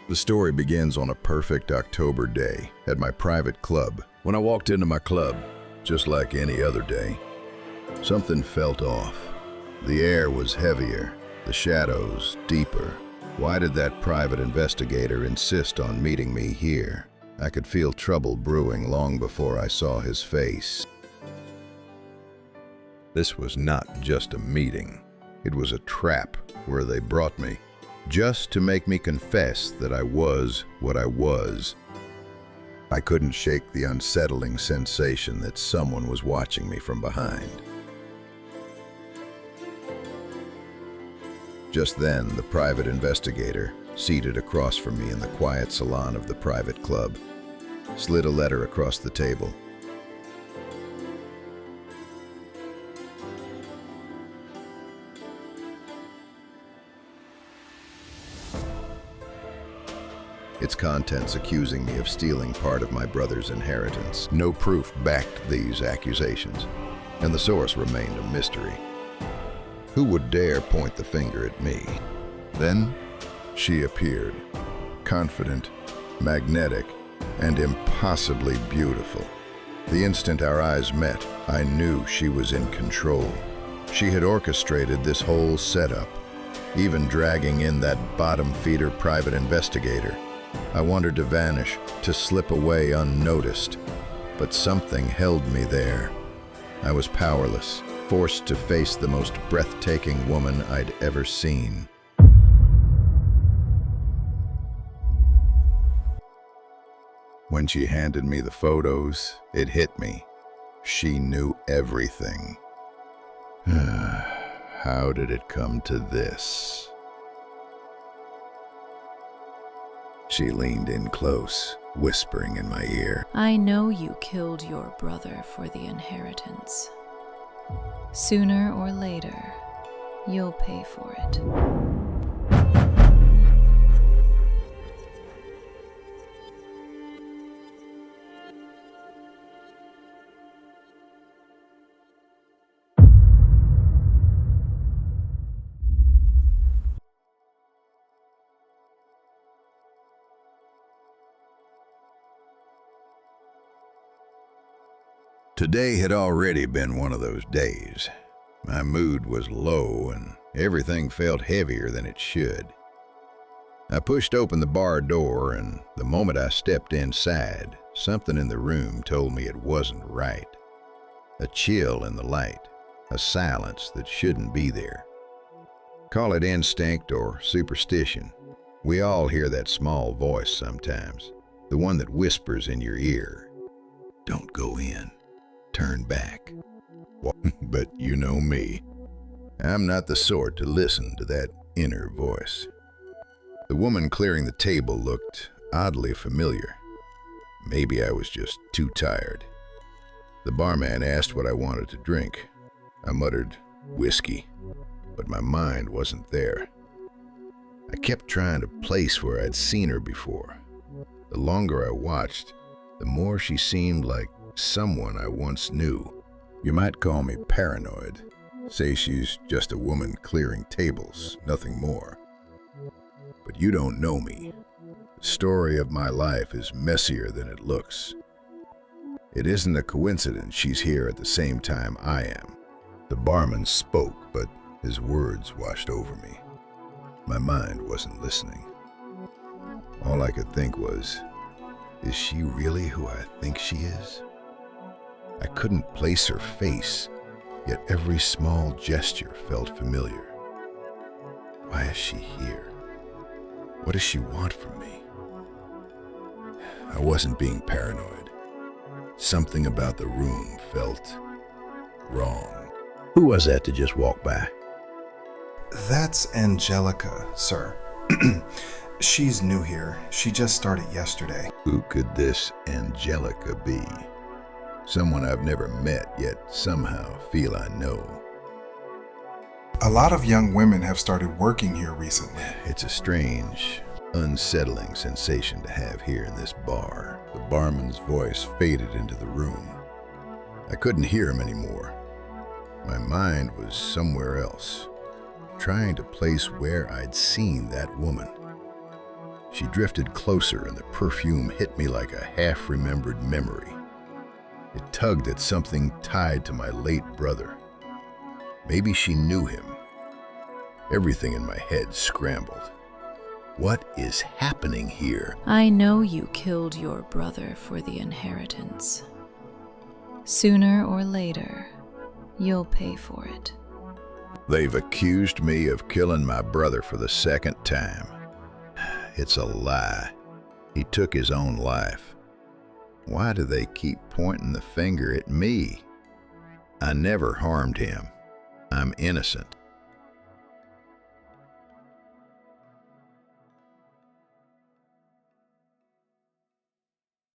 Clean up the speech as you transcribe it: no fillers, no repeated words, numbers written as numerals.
The story begins on a perfect October day at my private club. When I walked into my club, just like any other day, something felt off. The air was heavier, the shadows deeper. Why did that private investigator insist on meeting me here? I could feel trouble brewing long before I saw his face. This was not just a meeting. It was a trap where they brought me, just to make me confess that I was what I was. I couldn't shake the unsettling sensation that someone was watching me from behind. Just then, the private investigator, seated across from me in the quiet salon of the private club, slid a letter across the table. Its contents accusing me of stealing part of my brother's inheritance. No proof backed these accusations, and the source remained a mystery. Who would dare point the finger at me? Then she appeared, confident, magnetic, and impossibly beautiful. The instant our eyes met, I knew she was in control. She had orchestrated this whole setup, even dragging in that bottom feeder private investigator. I wanted to vanish, to slip away unnoticed, but something held me there. I was powerless, forced to face the most breathtaking woman I'd ever seen. When she handed me the photos, it hit me. She knew everything. How did it come to this? She leaned in close, whispering in my ear. I know you killed your brother for the inheritance. Sooner or later, you'll pay for it. Today had already been one of those days. My mood was low and everything felt heavier than it should. I pushed open the bar door, and the moment I stepped inside, something in the room told me it wasn't right. A chill in the light, a silence that shouldn't be there. Call it instinct or superstition. We all hear that small voice sometimes, the one that whispers in your ear, "Don't go in. Turn back." But you know me. I'm not the sort to listen to that inner voice. The woman clearing the table looked oddly familiar. Maybe I was just too tired. The barman asked what I wanted to drink. I muttered, "Whiskey," but my mind wasn't there. I kept trying to place where I'd seen her before. The longer I watched, the more she seemed like someone I once knew. You might call me paranoid. Say she's just a woman clearing tables, nothing more. But you don't know me. The story of my life is messier than it looks. It isn't a coincidence she's here at the same time I am. The barman spoke, but his words washed over me. My mind wasn't listening. All I could think was, is she really who I think she is? I couldn't place her face, yet every small gesture felt familiar. Why is she here? What does she want from me? I wasn't being paranoid. Something about the room felt wrong. Who was that to just walk by? That's Angelica, sir. She's new here. She just started yesterday. Who could this Angelica be? Someone I've never met, yet somehow feel I know. A lot of young women have started working here recently. It's a strange, unsettling sensation to have here in this bar. The barman's voice faded into the room. I couldn't hear him anymore. My mind was somewhere else, trying to place where I'd seen that woman. She drifted closer and the perfume hit me like a half-remembered memory. It tugged at something tied to my late brother. Maybe she knew him. Everything in my head scrambled. What is happening here? I know you killed your brother for the inheritance. Sooner or later, you'll pay for it. They've accused me of killing my brother for the second time. It's a lie. He took his own life. Why do they keep pointing the finger at me? I never harmed him. I'm innocent.